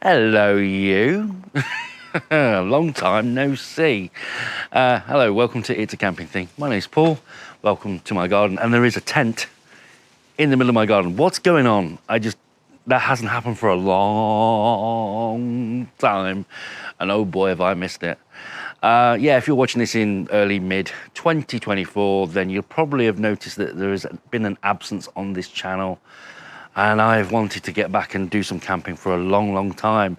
Hello, you. Long time no see. Hello, welcome to It's a Camping Thing. My name's Paul. Welcome to my garden. And there is a tent in the middle of my garden. What's going on? That hasn't happened for a long time. And oh boy, have I missed it. Yeah, if you're watching this in early mid 2024, then you'll probably have noticed that there has been an absence on this channel. And I've wanted to get back and do some camping for a long time.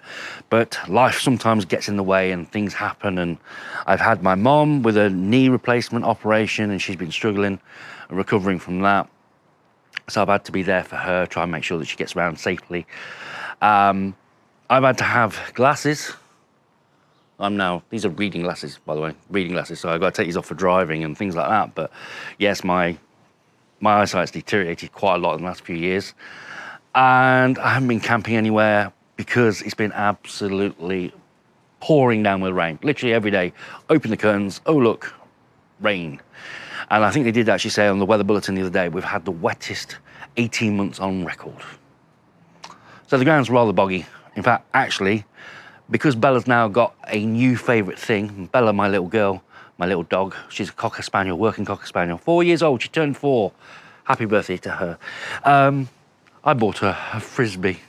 But life sometimes gets in the way and things happen. And I've had my mom with a knee replacement operation and she's been struggling and recovering from that. So I've had to be there for her, try and make sure that she gets around safely. I've had to have glasses. These are reading glasses, by the way, reading glasses. So I've got to take these off for driving and things like that. But yes, my eyesight's deteriorated quite a lot in the last few years. And I haven't been camping anywhere because it's been absolutely pouring down with rain. Literally every day, open the curtains, oh look, rain. And I think they did actually say on the weather bulletin the other day, we've had the wettest 18 months on record. So the ground's rather boggy. In fact, actually, because Bella's now got a new favourite thing, Bella, my little girl, my little dog, she's a Cocker Spaniel, working Cocker Spaniel, 4 years old, she turned 4. Happy birthday to her. I bought her a Frisbee.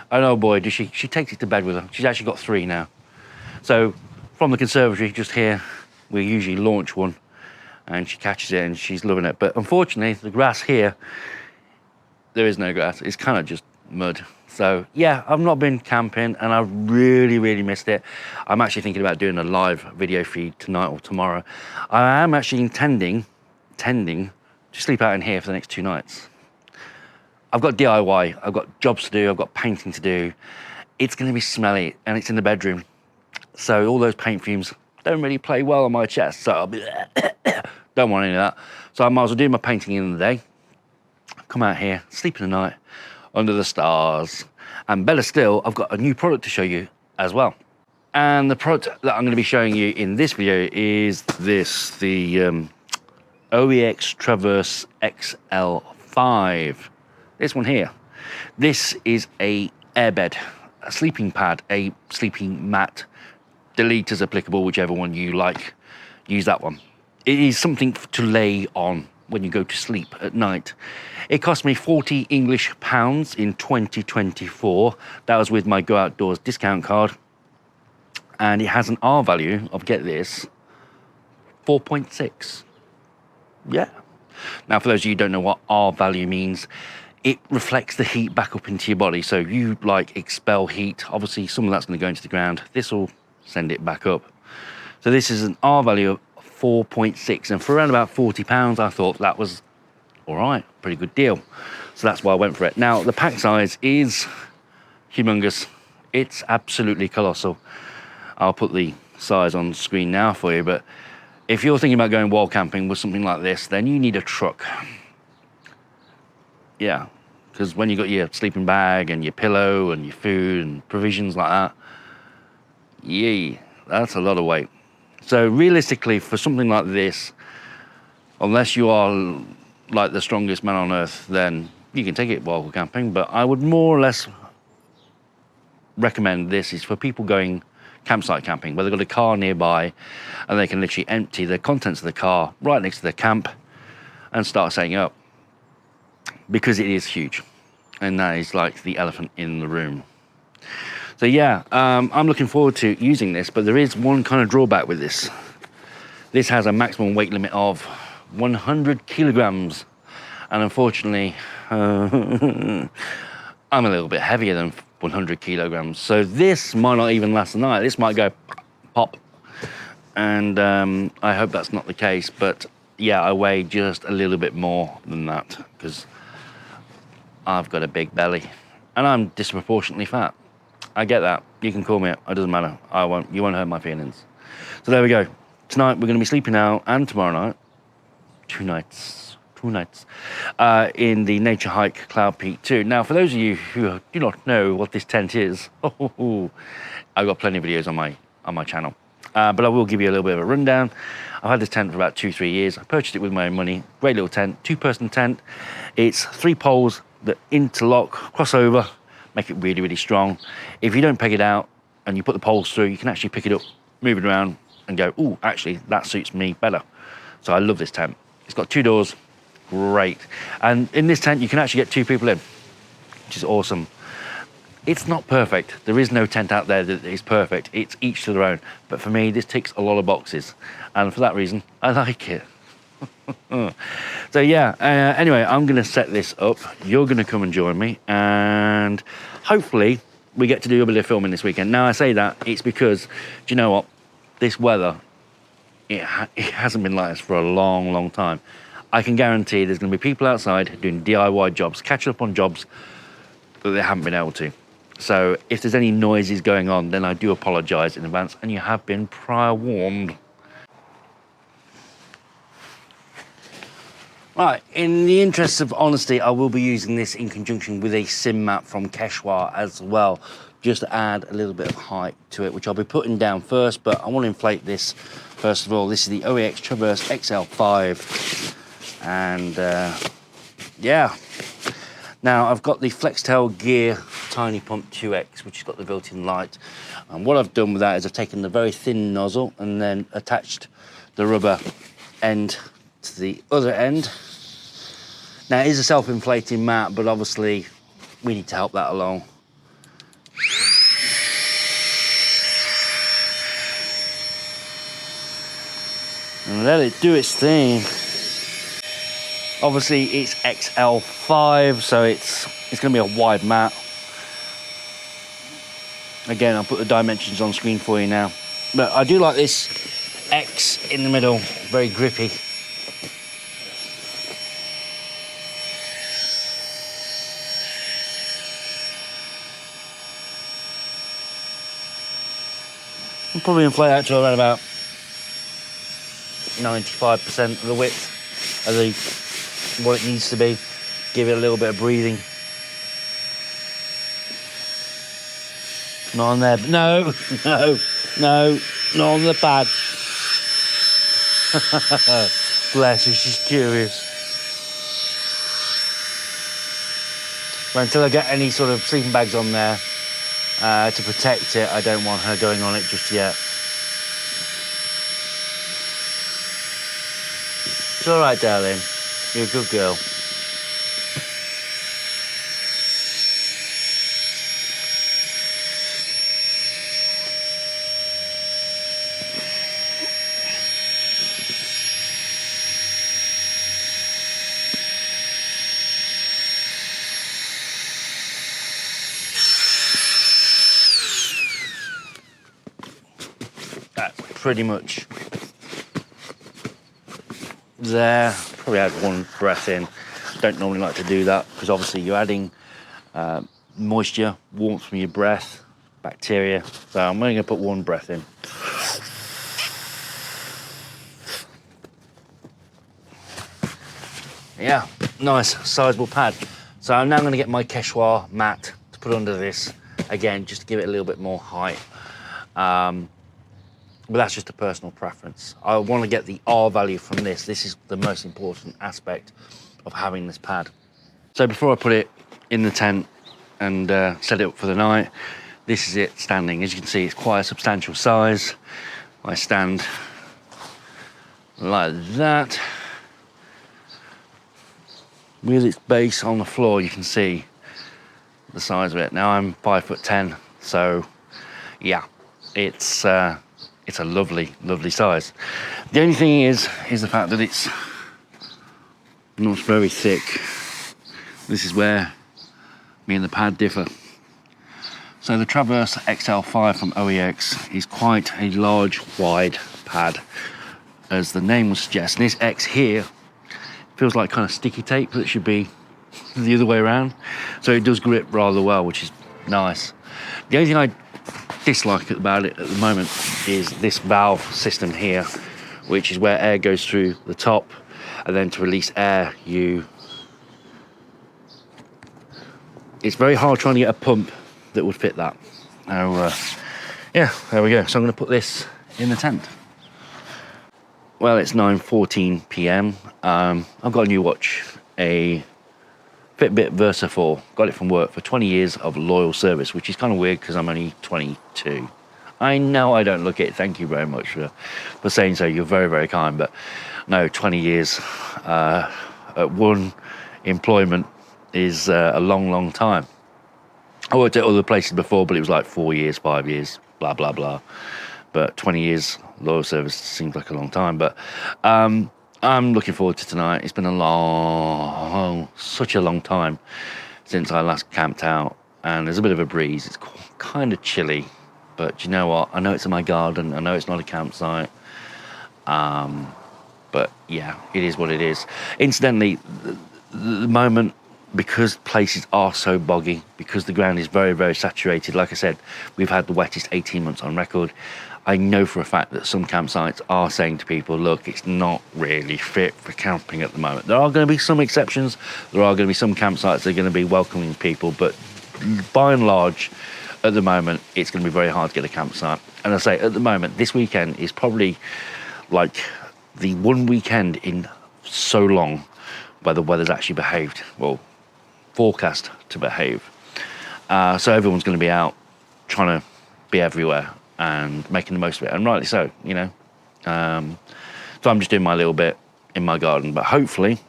And oh boy, does she takes it to bed with her. She's actually got 3 now. So from the conservatory just here, we usually launch one and she catches it and she's loving it. But unfortunately, the grass here, there is no grass. It's kind of just mud. So yeah, I've not been camping and I've really missed it. I'm actually thinking about doing a live video feed tonight or tomorrow. I am actually intending to sleep out in here for the next 2 nights. I've got DIY, I've got jobs to do, I've got painting to do. It's gonna be smelly and it's in the bedroom. So all those paint fumes don't really play well on my chest. So I'll be, don't want any of that. So I might as well do my painting in the day, come out here, sleep in the night, under the stars. And better still, I've got a new product to show you as well. And the product that I'm going to be showing you in this video is this, the OEX Traverse XL5. This one here. This is a airbed, a sleeping pad, a sleeping mat. Delete as applicable, whichever one you like. Use that one. It is something to lay on when you go to sleep at night. It cost me 40 English pounds in 2024. That was with my Go Outdoors discount card. And it has an R value of, get this, 4.6. Yeah. Now, for those of you who don't know what R value means, it reflects the heat back up into your body. So you expel heat. Obviously, some of that's going to go into the ground. This will send it back up. So this is an R value of 4.6. And for around about £40, I thought that was all right, pretty good deal. So that's why I went for it. Now, the pack size is humongous. It's absolutely colossal. I'll put the size on the screen now for you, but if you're thinking about going wall camping with something like this, then you need a truck. Yeah, because when you got your sleeping bag and your pillow and your food and provisions like that, yeah, that's a lot of weight. So realistically, for something like this, unless you are like the strongest man on earth, then you can take it wall camping. But I would more or less recommend this is for people going campsite camping, where they've got a car nearby and they can literally empty the contents of the car right next to their camp and start setting up, because it is huge and that is like the elephant in the room. So yeah, I'm looking forward to using this, but there is one kind of drawback with this. This has a maximum weight limit of 100 kilograms, and unfortunately I'm a little bit heavier than 100 kilograms, so this might not even last the night. This might go pop, and I hope that's not the case. But yeah, I weigh just a little bit more than that because I've got a big belly and I'm disproportionately fat. I get that. You can call me it. It doesn't matter. You won't hurt my feelings. So there we go. Tonight we're going to be sleeping out, and tomorrow night, 2 nights. In the Nature Hike Cloud Peak 2. Now, for those of you who do not know what this tent is, I've got plenty of videos on my channel, but I will give you a little bit of a rundown. I've had this tent for about 2-3 years. I purchased it with my own money. Great little tent, 2-person tent. It's 3 poles that interlock, cross over, make it really, really strong. If you don't peg it out and you put the poles through, you can actually pick it up, move it around and go, oh, actually that suits me better. So I love this tent. It's got 2 doors, great. And in this tent, you can actually get 2 people in, which is awesome. It's not perfect. There is no tent out there that is perfect. It's each to their own. But for me, this ticks a lot of boxes. And for that reason, I like it. So yeah, anyway, I'm gonna set this up. You're gonna come and join me. And hopefully we get to do a bit of filming this weekend. Now I say that, it's because, do you know what? This weather, it hasn't been like this for a long, long time. I can guarantee there's gonna be people outside doing DIY jobs, catching up on jobs that they haven't been able to. So if there's any noises going on, then I do apologise in advance, and you have been prior warned. Right, in the interest of honesty, I will be using this in conjunction with a sim mat from Quechua as well, just to add a little bit of height to it, which I'll be putting down first, but I want to inflate this first of all. This is the OEX Traverse XL5, and yeah. Now, I've got the Flextail Gear Tiny Pump 2X, which has got the built-in light. And what I've done with that is I've taken the very thin nozzle and then attached the rubber end to the other end. Now, it is a self-inflating mat, but obviously we need to help that along. And let it do its thing. Obviously, it's XL5, so it's going to be a wide mat. Again, I'll put the dimensions on screen for you now. But I do like this X in the middle, very grippy. I'll probably inflate that to around about 95% of the width of what it needs to be. Give it a little bit of breathing. Not on there, but no, not on the pad. Bless her, she's curious. But until I get any sort of sleeping bags on there to protect it, I don't want her going on it just yet. It's all right, darling. You're a good girl. That's pretty much there. Probably add 1 breath in. Don't normally like to do that because obviously you're adding moisture, warmth from your breath, bacteria. So I'm only going to put 1 breath in. Yeah, nice sizable pad. So I'm now going to get my Quechua mat to put under this again, just to give it a little bit more height. But that's just a personal preference. I want to get the R value from this. This is the most important aspect of having this pad. So before I put it in the tent and set it up for the night, this is it standing. As you can see, it's quite a substantial size. I stand like that. With its base on the floor, you can see the size of it. Now I'm 5'10", so yeah, it's a lovely, lovely size. The only thing is the fact that it's not very thick. This is where me and the pad differ. So the Traverse XL5 from OEX is quite a large, wide pad, as the name would suggest. And this X here feels like kind of sticky tape that should be the other way around. So it does grip rather well, which is nice. The only thing I dislike about it at the moment is this valve system here, which is where air goes through the top, and then to release air, it's very hard trying to get a pump that would fit that. So, yeah, there we go. So I'm going to put this in the tent. Well, it's 9:14 p.m. I've got a new watch, a Fitbit Versa 4. Got it from work for 20 years of loyal service, which is kind of weird because I'm only 22. I know I don't look it. Thank you very much for saying so. You're very, very kind. But no, 20 years at one employment is a long, long time. I worked at other places before, but it was like 4 years, 5 years, blah, blah, blah. But 20 years loyal service seems like a long time. But I'm looking forward to tonight. It's been such a long time since I last camped out. And there's a bit of a breeze. It's kind of chilly. But you know what? I know it's in my garden. I know it's not a campsite. But yeah, it is what it is. Incidentally, the moment, because places are so boggy, because the ground is very, very saturated, like I said, we've had the wettest 18 months on record. I know for a fact that some campsites are saying to people, look, it's not really fit for camping at the moment. There are going to be some exceptions. There are going to be some campsites that are going to be welcoming people, but by and large, at the moment, it's going to be very hard to get a campsite. And I say, at the moment, this weekend is probably like the one weekend in so long where the weather's actually behaved, well, forecast to behave. So everyone's going to be out trying to be everywhere and making the most of it, and rightly so, you know. So I'm just doing my little bit in my garden, but hopefully,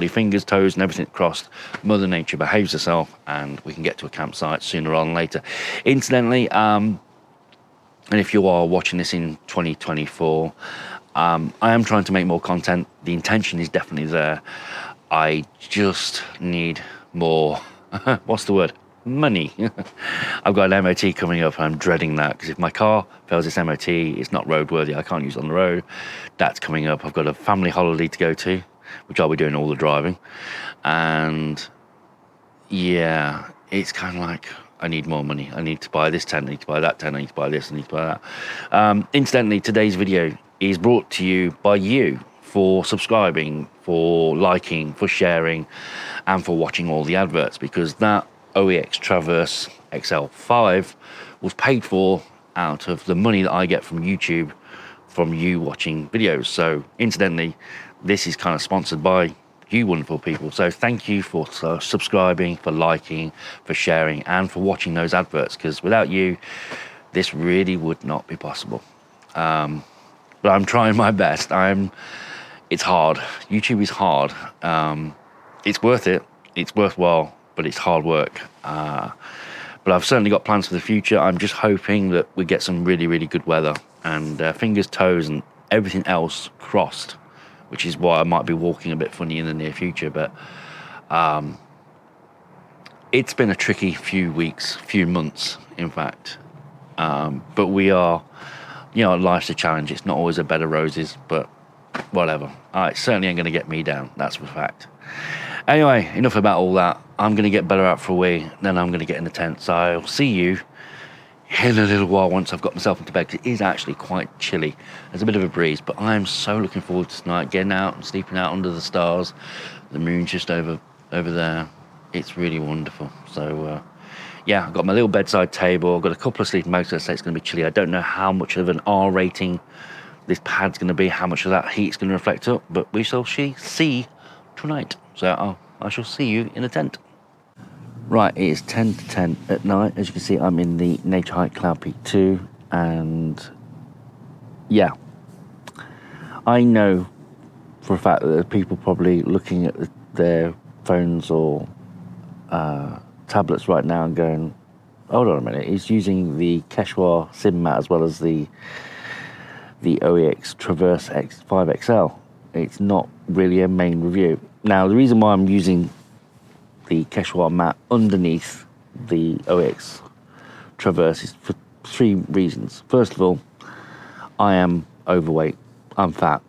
fingers, toes, and everything crossed, Mother Nature behaves herself and we can get to a campsite sooner rather than later. Incidentally, and if you are watching this in 2024, I am trying to make more content. The intention is definitely there. I just need more, what's the word? Money. I've got an MOT coming up and I'm dreading that, because if my car fails its MOT, it's not roadworthy, I can't use it on the road. That's coming up. I've got a family holiday to go to, which I'll be doing all the driving. And yeah, it's kind of like, I need more money. I need to buy this tent, I need to buy that tent, I need to buy this, I need to buy that. Incidentally, today's video is brought to you by you for subscribing, for liking, for sharing, and for watching all the adverts, because that OEX Traverse XL5 was paid for out of the money that I get from YouTube from you watching videos. So incidentally, this is kind of sponsored by you wonderful people. So thank you for subscribing, for liking, for sharing, and for watching those adverts, because without you, this really would not be possible. But I'm trying my best. It's hard. YouTube is hard. It's worth it. It's worthwhile, but it's hard work. But I've certainly got plans for the future. I'm just hoping that we get some really, really good weather, and fingers, toes, and everything else crossed, which is why I might be walking a bit funny in the near future. But it's been a tricky few weeks, few months, in fact. But we are, you know, life's a challenge. It's not always a bed of roses, but whatever. It certainly ain't going to get me down, that's for a fact. Anyway, enough about all that. I'm going to get better out for a wee, then I'm going to get in the tent. So I'll see you in a little while once I've got myself into bed, because it is actually quite chilly. There's a bit of a breeze, but I'm so looking forward to tonight, getting out and sleeping out under the stars. The moon's just over there. It's really wonderful. So yeah, I've got my little bedside table. I've got a couple of sleeping bags. I say it's going to be chilly. I don't know how much of an R rating this pad's going to be, how much of that heat's going to reflect up, but we shall see tonight. So I shall see you in a tent. Right, it is 10 to 10 at night. As you can see, I'm in the Nature Hike Cloud Peak 2, and yeah, I know for a fact that there are people probably looking at their phones or tablets right now and going, hold on a minute, he's using the Quechua sim mat as well as the OEX Traverse X5 XL. It's not really a main review. Now, the reason why I'm using the Quechua mat underneath the OEX Traverse is for three reasons. First of all, I am overweight. I'm fat.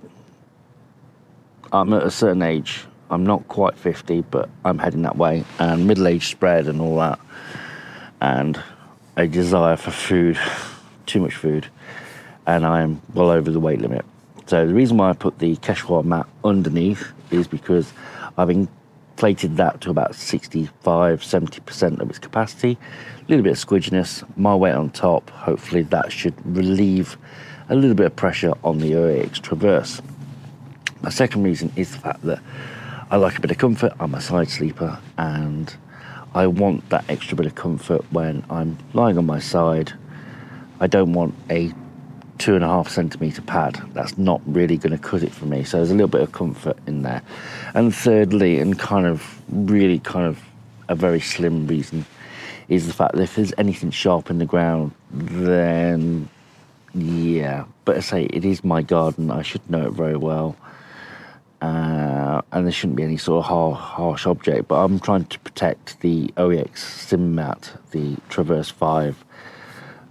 I'm at a certain age. I'm not quite 50, but I'm heading that way. And middle-age spread and all that. And a desire for food, too much food. And I'm well over the weight limit. So the reason why I put the Quechua mat underneath is because I've inflated that to about 65-70% of its capacity. A little bit of squidginess, my weight on top. Hopefully that should relieve a little bit of pressure on the OEX Traverse. My second reason is the fact that I like a bit of comfort. I'm a side sleeper, and I want that extra bit of comfort when I'm lying on my side. I don't want a 2.5 centimetre pad. That's not really going to cut it for me. So there's a little bit of comfort in there. And thirdly, and kind of a very slim reason, is the fact that if there's anything sharp in the ground, then yeah. But I say, it is my garden. I should know it very well. And there shouldn't be any sort of harsh object. But I'm trying to protect the OEX Sim Mat, the Traverse 5,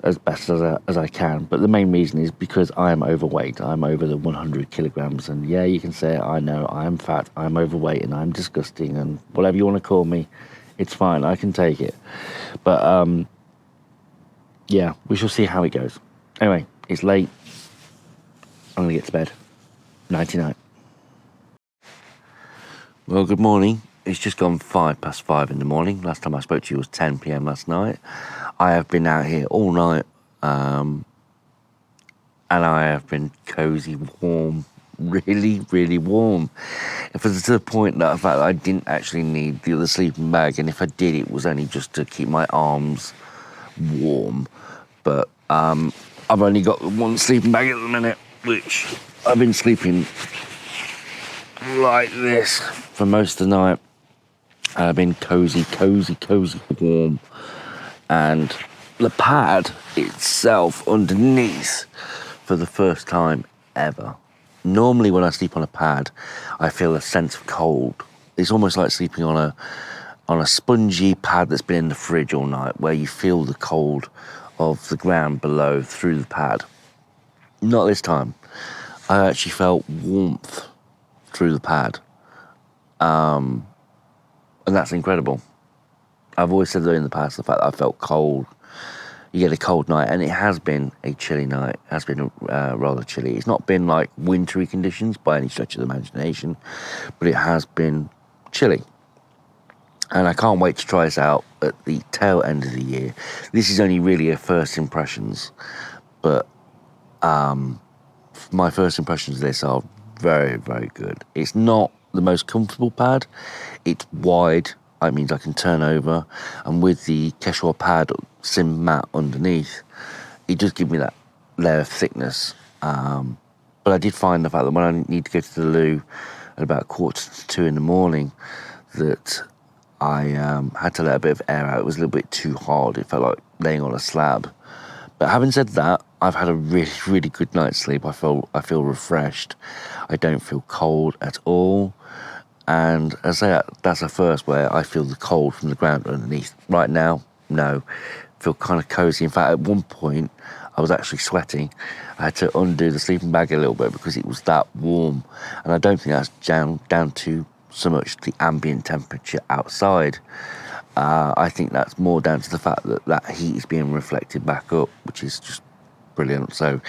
as best as I can. But the main reason is because I am overweight. I'm over the 100 kilograms, and yeah, you can say it, I know, I'm fat, I'm overweight, and I'm disgusting, and whatever you want to call me, it's fine, I can take it. But yeah, we shall see how it goes. Anyway, it's late, I'm gonna get to bed. Nighty night. Well, good morning. It's just gone 5:05 in the morning. Last time I spoke to you was 10 p.m. last night. I have been out here all night, and I have been cozy, warm, really, really warm. If it's to the point that I didn't actually need the other sleeping bag, and if I did, it was only just to keep my arms warm. But I've only got one sleeping bag at the minute, which I've been sleeping like this for most of the night. And I've been cozy, warm. And the pad itself underneath, for the first time ever. Normally when I sleep on a pad, I feel a sense of cold. It's almost like sleeping on a spongy pad that's been in the fridge all night, where you feel the cold of the ground below through the pad. Not this time. I actually felt warmth through the pad. And that's incredible. I've always said that in the past, the fact that I felt cold. You get a cold night, and it has been a chilly night. It has been rather chilly. It's not been like wintry conditions by any stretch of the imagination, but it has been chilly. And I can't wait to try this out at the tail end of the year. This is only really a first impressions, but my first impressions of this are very, very good. It's not the most comfortable pad. It's wide. That means I can turn over, and with the Quechua pad Sim Mat underneath, it does give me that layer of thickness. But I did find the fact that when I need to go to the loo at about 1:45 in the morning, that I had to let a bit of air out. It was a little bit too hard. It felt like laying on a slab. But having said that, I've had a really, really good night's sleep. I feel refreshed. I don't feel cold at all. And as I say, that's a first where I feel the cold from the ground underneath. Right now, no. Feel kind of cozy. In fact, at one point, I was actually sweating. I had to undo the sleeping bag a little bit because it was that warm. And I don't think that's down to so much the ambient temperature outside. I think that's more down to the fact that that heat is being reflected back up, which is just brilliant. So,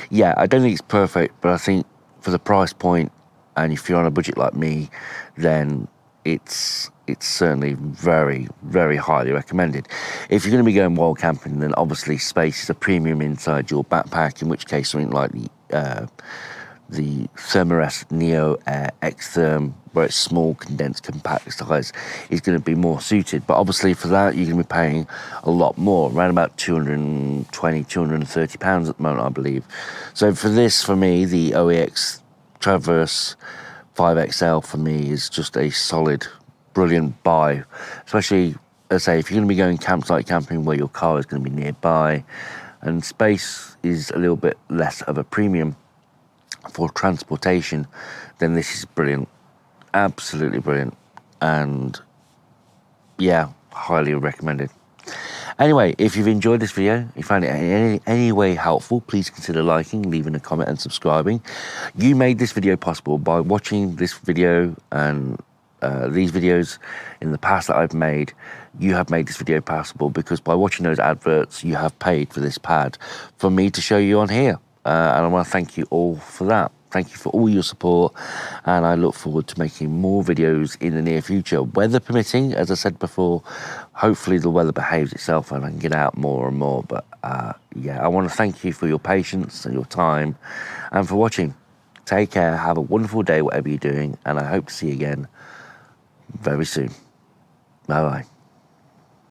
yeah, I don't think it's perfect, but I think for the price point, and if you're on a budget like me, then it's certainly very, very highly recommended. If you're going to be going wild camping, then obviously space is a premium inside your backpack, in which case something like the Thermarest Neo Air X-Therm, where it's small, condensed, compact size, is going to be more suited. But obviously for that, you're going to be paying a lot more, around about £220, £230 at the moment, I believe. So for this, for me, the OEX Traverse 5XL for me is just a solid, brilliant buy. Especially, as I say, if you're going to be going campsite camping where your car is going to be nearby, and space is a little bit less of a premium for transportation, then this is brilliant. Absolutely brilliant. And yeah, highly recommended. Anyway, if you've enjoyed this video, you found it in any way helpful, please consider liking, leaving a comment and subscribing. You made this video possible by watching this video and these videos in the past that I've made. You have made this video possible because by watching those adverts, you have paid for this pad for me to show you on here. And I want to thank you all for that. Thank you for all your support, and I look forward to making more videos in the near future. Weather permitting, as I said before, hopefully the weather behaves itself and I can get out more and more. But yeah, I want to thank you for your patience and your time and for watching. Take care, have a wonderful day, whatever you're doing, and I hope to see you again very soon. Bye bye.